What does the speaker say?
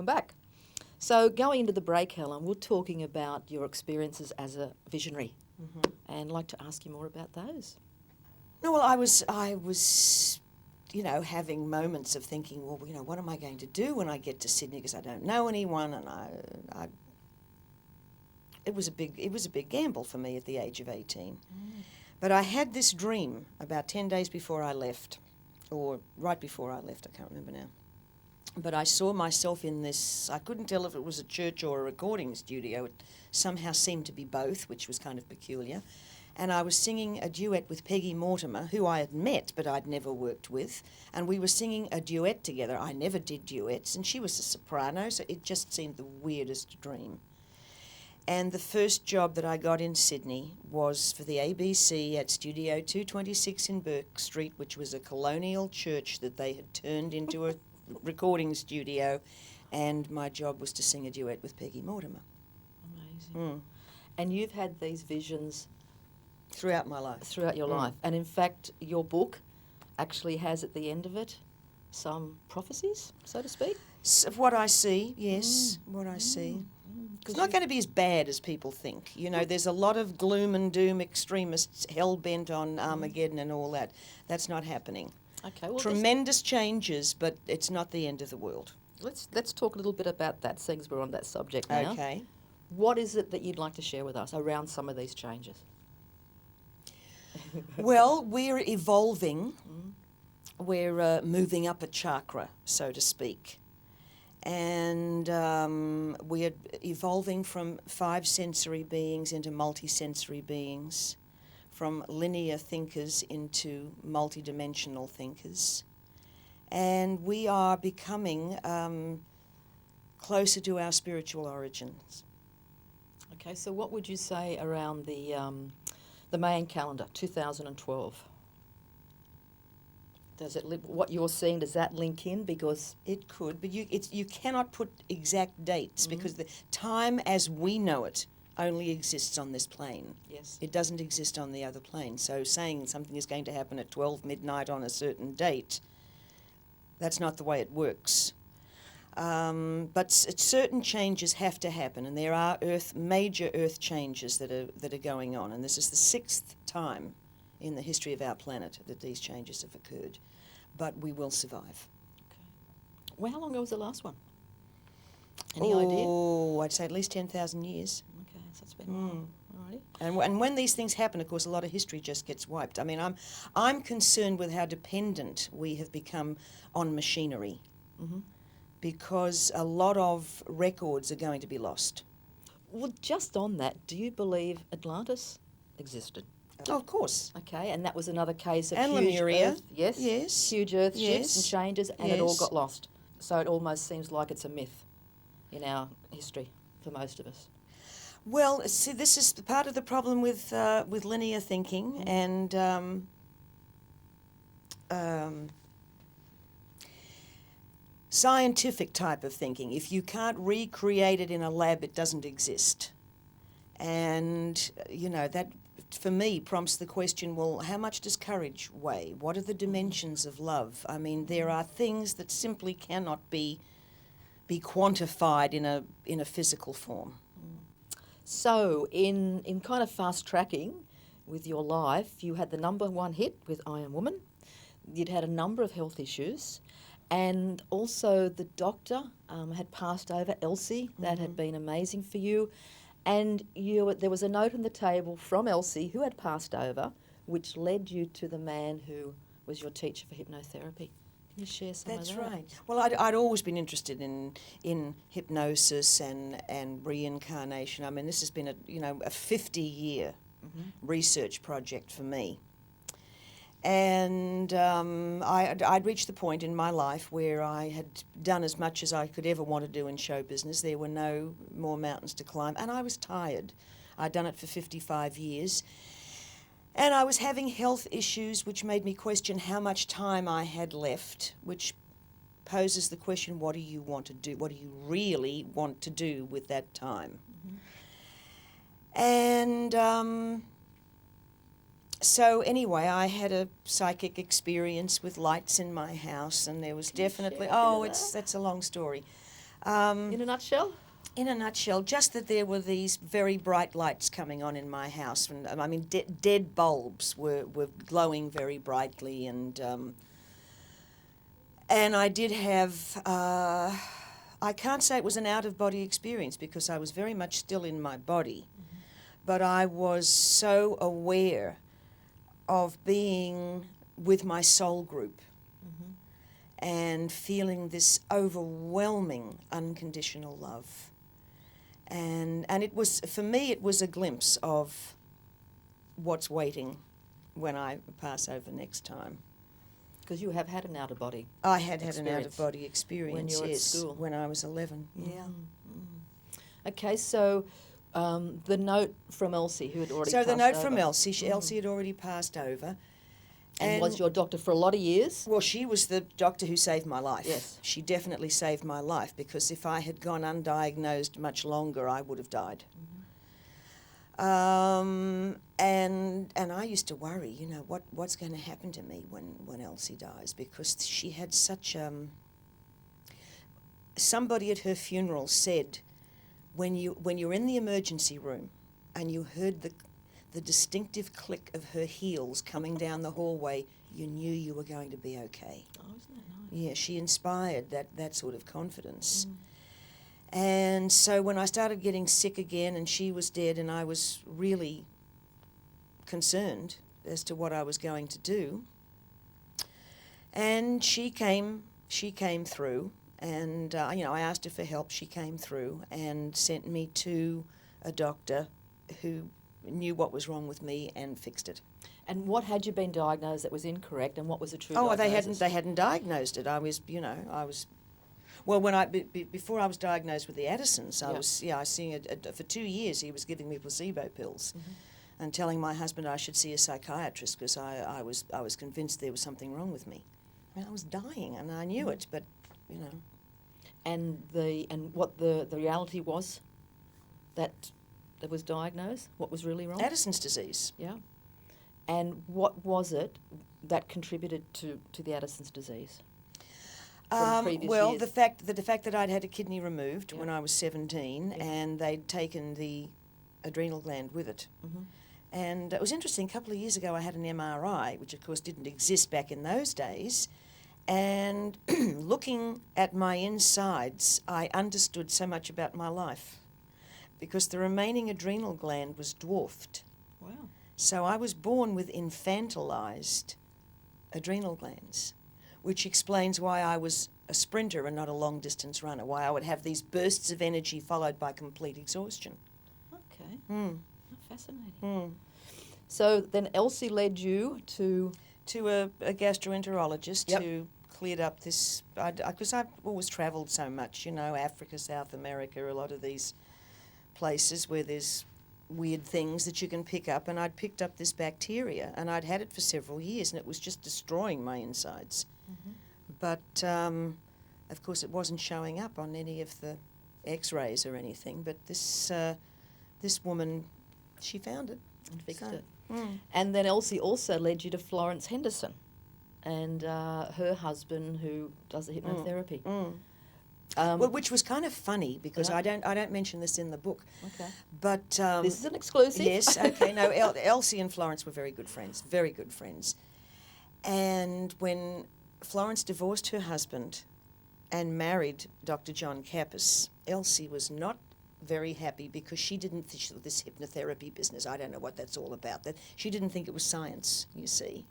welcome back. So going into the break, Helen, we're talking about your experiences as a visionary, and I'd like to ask you more about those. No, well, I was, having moments of thinking, well, what am I going to do when I get to Sydney, because I don't know anyone, and it was a big gamble for me at the age of 18. But I had this dream about 10 days before I left, or right before I left, I can't remember now. But I saw myself in this, I couldn't tell if it was a church or a recording studio. It somehow seemed to be both, which was kind of peculiar. And I was singing a duet with Peggy Mortimer, who I had met but I'd never worked with. And we were singing a duet together. I never did duets, and she was a soprano, so it just seemed the weirdest dream. And the first job that I got in Sydney was for the ABC at Studio 226 in Burke Street, which was a colonial church that they had turned into a recording studio, and my job was to sing a duet with Peggy Mortimer. Amazing. And you've had these visions throughout my life. Throughout your life. And in fact, your book actually has at the end of it some prophecies, so to speak. What I see, yes, what I see. It's not going to be as bad as people think. There's a lot of gloom and doom extremists hell-bent on Armageddon and all that. That's not happening. Okay, well, tremendous changes, but it's not the end of the world. Let's talk a little bit about that, seeing as we're on that subject now. Okay. What is it that you'd like to share with us around some of these changes? Well, we're evolving. We're moving up a chakra, so to speak. And we're evolving from 5 sensory beings into multisensory beings, from linear thinkers into multidimensional thinkers. And we are becoming closer to our spiritual origins. Okay, so what would you say around the Mayan calendar, 2012? Does it what you're seeing, does that link in? Because it could, but you cannot put exact dates because the time as we know it only exists on this plane. Yes. It doesn't exist on the other plane. So saying something is going to happen at 12 midnight on a certain date, that's not the way it works. But certain changes have to happen, and there are major Earth changes that are going on, and this is the 6th time in the history of our planet that these changes have occurred. But we will survive. Okay. Well, how long ago was the last one? Any idea? Oh, I'd say at least 10,000 years. Okay, so it's been a while. Alrighty. And when these things happen, of course, a lot of history just gets wiped. I mean, I'm concerned with how dependent we have become on machinery, because a lot of records are going to be lost. Well, just on that, do you believe Atlantis existed? Oh, of course. Okay, and that was another case of and huge Lemuria. Earth, yes, huge Earth shifts and changes, and it all got lost. So it almost seems like it's a myth in our history for most of us. Well, see, this is part of the problem with linear thinking and scientific type of thinking. If you can't recreate it in a lab, it doesn't exist. And, that, for me, prompts the question, well, how much does courage weigh? What are the dimensions of love? I mean, there are things that simply cannot be quantified in a physical form. So, in kind of fast tracking with your life, you had the #1 hit with I Am Woman. You'd had a number of health issues, and also the doctor had passed over, Elsie. That had been amazing for you. And there was a note on the table from Elsie, who had passed over, which led you to the man who was your teacher for hypnotherapy. Can you share some of that? That's right. Well, I'd always been interested in hypnosis and reincarnation. I mean, this has been a 50-year research project for me. And I'd reached the point in my life where I had done as much as I could ever want to do in show business. There were no more mountains to climb, and I was tired. I'd done it for 55 years. And I was having health issues which made me question how much time I had left, which poses the question, what do you want to do? What do you really want to do with that time? And so anyway, I had a psychic experience with lights in my house, and there was definitely, that's a long story. In a nutshell? In a nutshell, just that there were these very bright lights coming on in my house. And, I mean, dead bulbs were glowing very brightly, and I did have, I can't say it was an out-of-body experience because I was very much still in my body, but I was so aware of being with my soul group and feeling this overwhelming unconditional love. And it was, for me, it was a glimpse of what's waiting when I pass over next time. Because you have had an out-of-body. I had an out-of-body experience, when you were yes, at school. when I was 11. Yeah. Okay, so the note from Elsie, who had already So passed the note over. from Elsie, Elsie had already passed over. And was your doctor for a lot of years? Well, she was the doctor who saved my life. Yes. She definitely saved my life, because if I had gone undiagnosed much longer, I would have died. And I used to worry, you know, what's going to happen to me when Elsie dies, because she had such somebody at her funeral said, when you're in the emergency room and you heard the distinctive click of her heels coming down the hallway, you knew you were going to be okay. Oh, isn't that nice? Yeah, she inspired that sort of confidence. And so when I started getting sick again and she was dead, and I was really concerned as to what I was going to do, and she came through, and you know, I asked her for help. She came through and sent me to a doctor who knew what was wrong with me and fixed it. And what had you been diagnosed that was incorrect, and what was the true diagnosis? They hadn't diagnosed it. I was, you know, well, when before I was diagnosed with the Addisons, I was seeing for 2 years. He was giving me placebo pills, and telling my husband I should see a psychiatrist because I was convinced there was something wrong with me. I mean, I was dying and I knew it, but you know. And what the reality was that was diagnosed? What was really wrong? Addison's disease. Yeah. And what was it that contributed to the Addison's disease? Well, years? the fact that I'd had a kidney removed when I was 17, and they'd taken the adrenal gland with it. And it was interesting, a couple of years ago I had an MRI, which of course didn't exist back in those days, and looking at my insides, I understood so much about my life, because the remaining adrenal gland was dwarfed. Wow. So I was born with infantilized adrenal glands, which explains why I was a sprinter and not a long-distance runner, why I would have these bursts of energy followed by complete exhaustion. Okay. Mm. Oh, fascinating. Mm. So then Elsie led you to A gastroenterologist who cleared up this, because I've always travelled so much, you know, Africa, South America, a lot of these places where there's weird things that you can pick up, and I'd picked up this bacteria, and I'd had it for several years, and it was just destroying my insides. But of course it wasn't showing up on any of the x-rays or anything, but this woman, she found it and fixed So, it. Mm. And then Elsie also led you to Florence Henderson and her husband, who does the hypnotherapy. Well, which was kind of funny because Yeah. I don't mention this in the book. Okay. But This is an exclusive. yes, okay. No, Elsie and Florence were very good friends. And when Florence divorced her husband and married Dr. John Kappas, Elsie was not very happy because she didn't think this hypnotherapy business, I don't know what that's all about, that she didn't think it was science, you see.